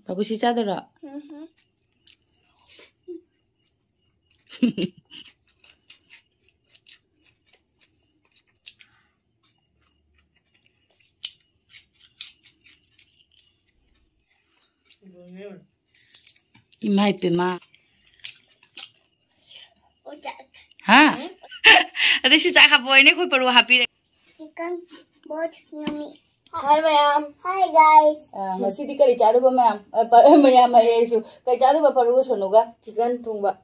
Babu si chadora. Imai pema. Ha? Ada si chak hapau ini koi perlu happy. Chicken, both yummy. Hi, ma'am. Hi, guys. Masih di kali cadu ba ma'am? Mayam ayesu. Kali cadu ba paruga sonuga chicken thungba.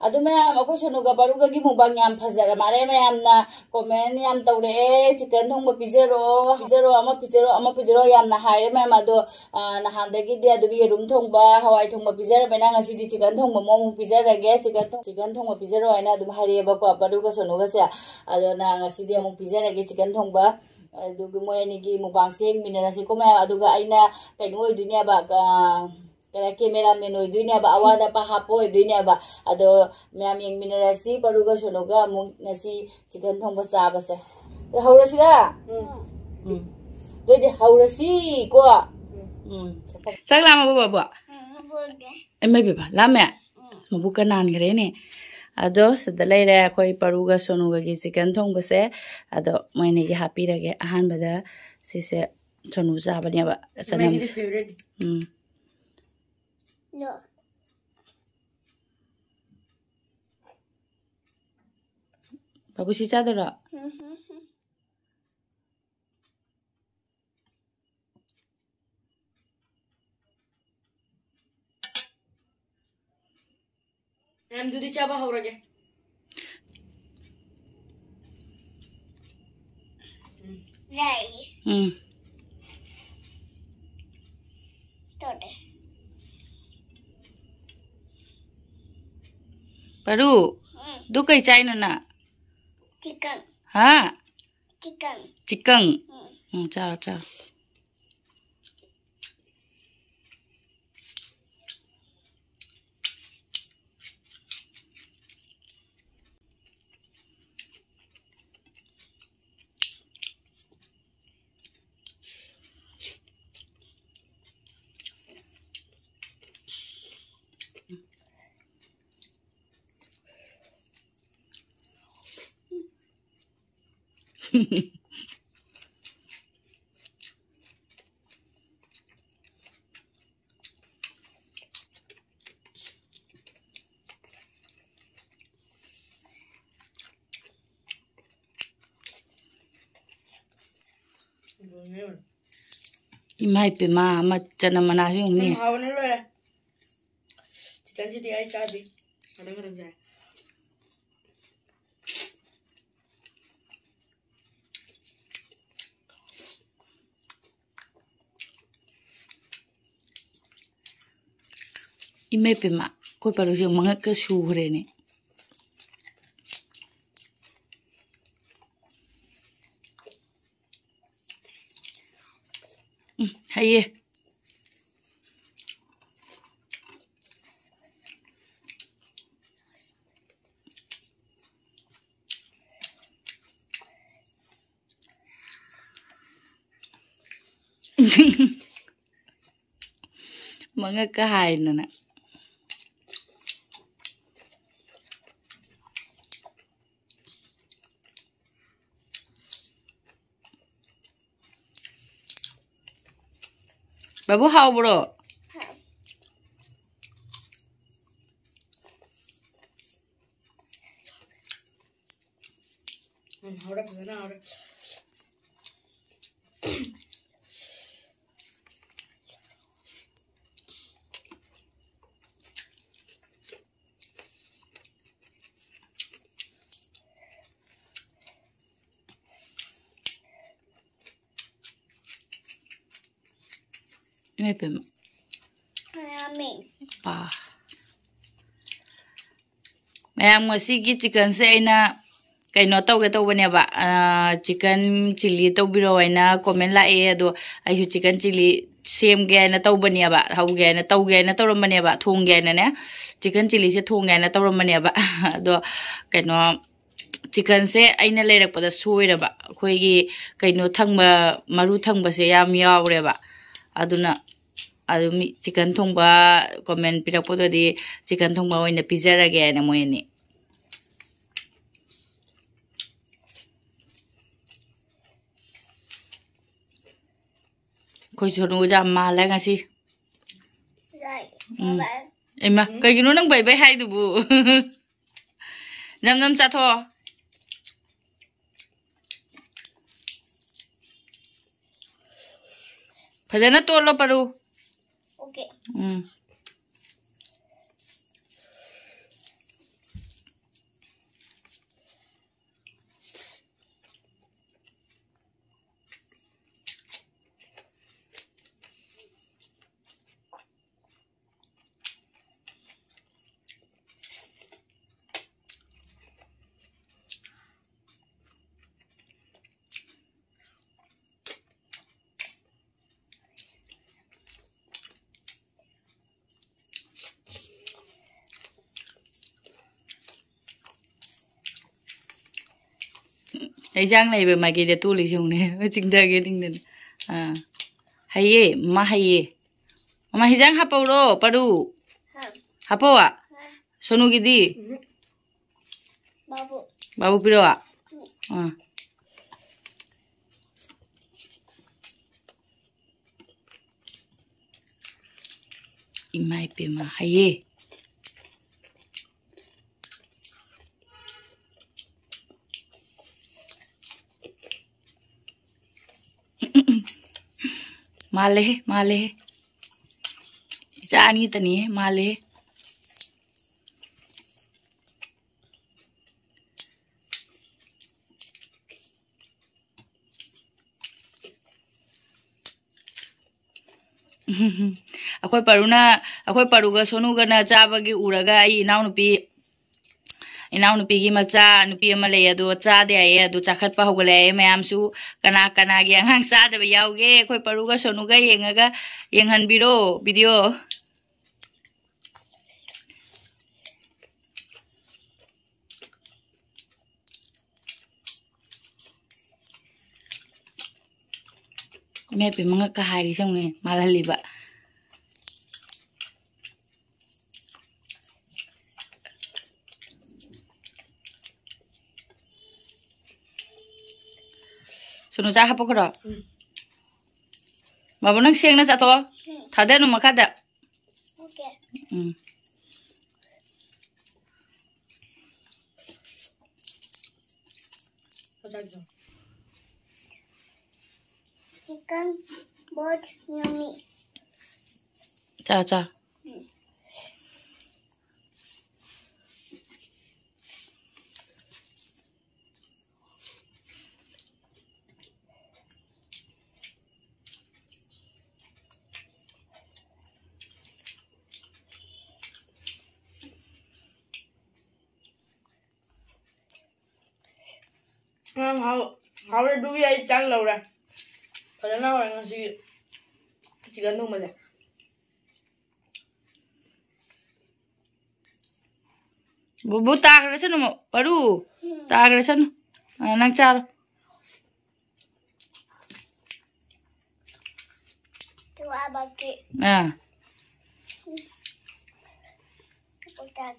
Adu ma'am aku sonuga paruga gi mubang yam phajara mare ma'am na comment yam tawre chicken thungba pizero ama pizero yam na haire ma'am adu na handagi dia adu bi room thungba hawai thungba pizero bena ngasi di chicken thungba mom pizero ge chicken thungba pizero aina adu haire ba ko paruga sonuga se adu na ngasi di mom pizero ge chicken thungba aduga moyani gi mubang seng minara se ko ma'am aduga aina kaino dunia ba kaya cameraman oi dunia ba awada pa hapo oi dunia ba ado ma'am yang minerasi paruga sonoga mung ngasi chicken thongba sa ba se haura sira de haura si ko sak lama ba ba mai ba lama mabu kanan gre ne ado sadalai re koi paruga sonoga gi chicken thongba se ado moine gi happy rage ahan bada sise sonu sa ba ne ba sanam favorite No. Babu si chadora. Em dudi chaba haura ge. Right. Tode. Baru, du kai chai no na. Chicken. Ha? Chicken. Chicken. Chara. Imai pema macana mana sih ni? Hawane lo ya. Chicken jadi ay tadi. Kadang-kadang jadi. Imai pema, kau perlu sih mangak ke suhure ni. Haye. Mangak ke haine na. Babu hau bro. Haura sana haura. Imai pema. Yummy. Pa. Mayam masih chicken se aina kaino tau ke tau bane ba chicken chili tau biro aina comment la e ado ai chicken chili same ge na tau bane ba hau ge na tau bane ba thong ge na ne chicken chili se thong ge na tau bane ba ado kaino chicken se aina lerak pada soira ba khoi gi kaino thangba maru thangba se yam yawre ba aduna chicken thongba comment pirakpodo di chicken thongba oina pizarage na moini koi chonu jam mala ngasi Emma kai gino nang bai bai hai du bu nam cha tho phajana tolo paru Okay. Ai giang này về mày kia để tu lý dùng này chính đây cái đinh này hay mà hay mà hay giang hapau đó paru hapau à sonu cái đi babu piro à imai pe mà hay Male. Isa ni tani male. Akwai paruga sonuga na chabagi uraga ai inau nupi gi macha nupi ama le adu cha de ai adu chakhat pa hogale mayam su kana gi angang sa de yauge akwai paruga sonuga yengaga yenghan biro video me pe mangak ka hari song ne malaliba Sunu cha hapo kro. Babu nang siang na chato. Thada nu makada. Okay. Chicken बहुत yummy. Cha. How do we eat chang Laura? I don't know. I'm going to see chicken no mother. Bu tag resan mo paru tag resan nang char Tu abaki. Potat.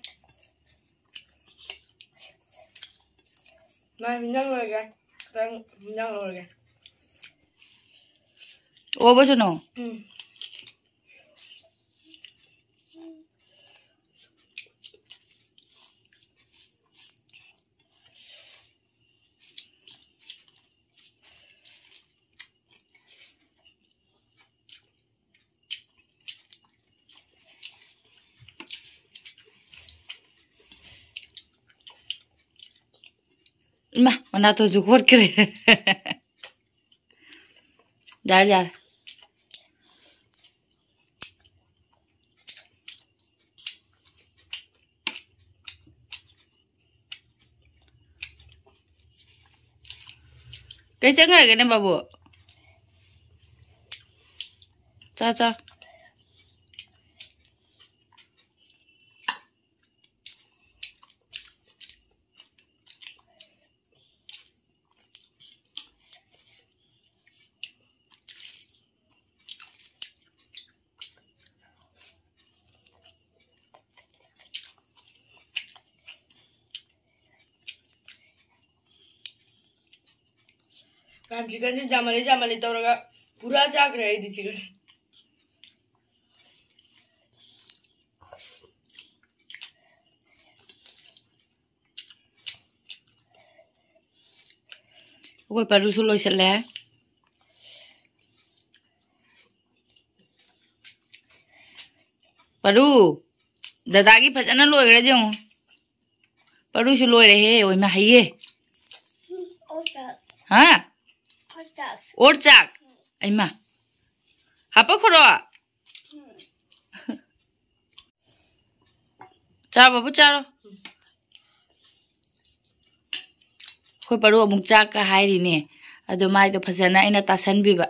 Nah, minyak lo ya. Sekarang minyak lo ya. Oh, baca no. Mana tu juga kere. Jar. Keceng lagi ni babu. Cha. Ma'am chicken से जामले तौरगा पूरा चाक रहे दी chicken वो परू सुलो चले परू दादा की फजना लोगरे जो परू सुलो रहे ओय में हइए हाँ और चाक अइमा हापा खरो चा बाबू चारो खोई परू अमुक चाक का हाइरिने अदो माइदो फजना इना तासनबिबा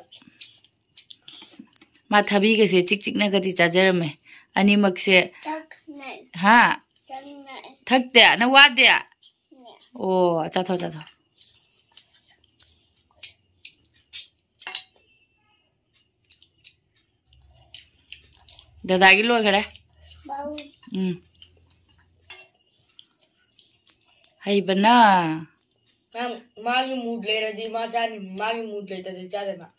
मा थबी के से चिक चिक ना गति चाजरमे अनिमक से हाँ थकते ना वादे ओ चाथो चाथो दादा की लोग खड़े हाई बना मैम मागी मूड ले रही माँ चानी मागी मूड लेता थी चाह देना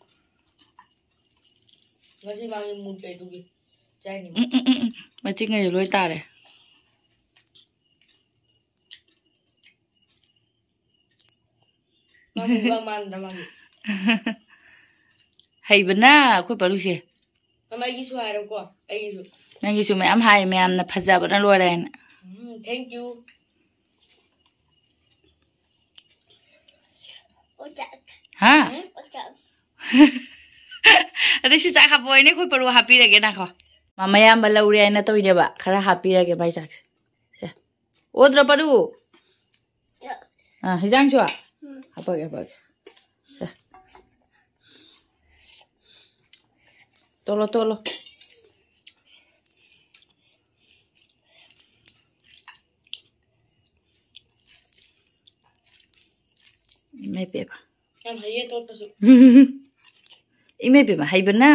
वैसे मागी मूड ले दूँगी चाय नहीं बच्चे के लोई तारे मागी बुआ मान रहा मागी हाई बना कोई परू से मागी सुहार को आई सु नंगी सु मैं हाई मैं ना फजा बना लो रहे हैं थैंक यू हाँ अरे सु चाक हापोय ने कोई परू हापी रगे ना खो मामा याम बल्ला उड़े आइना तो इने बा खरा हापी रगे भाई चाक से ओद्र परू हाँ हिजांग छुआ हापोगे से तोलो May be ba? हम है तो पसु May be ba? Hay ba na?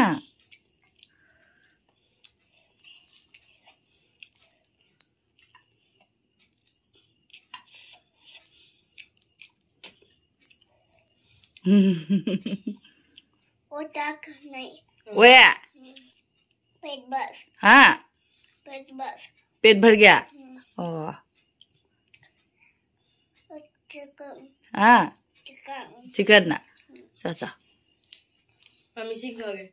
वो चाक नहीं Where? पेट बस हाँ पेट बस पेट भर गया ओ चिकन हाँ चिकन चिकन ना चाचा हम इसी खाओगे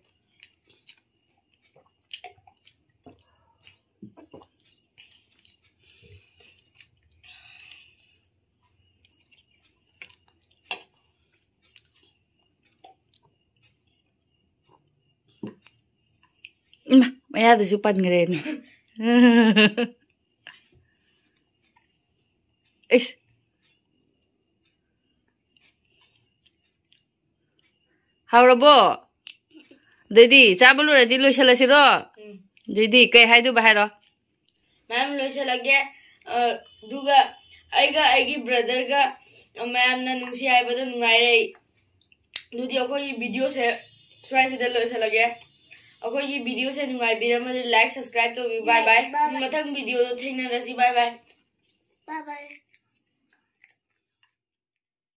मैं याद है सुपन करे ने इस हाउरबो दीदी चाबलु रेडी लोइसलसिरो दीदी कई हाइदु बाहेरो मैम लोइसलगे दुगा आइगा आइगी ब्रदर का मैम ना नुसी आइबदो नुंगाइरे दुदी अखोई वीडियो से स्वाइ सिदा लोइसलगे अखोई वीडियो से नुंगाइबिरमदे लाइक सब्सक्राइब तो बाय बाय मथंग वीडियो तो थेंगनरसी बाय बाय बाय बाय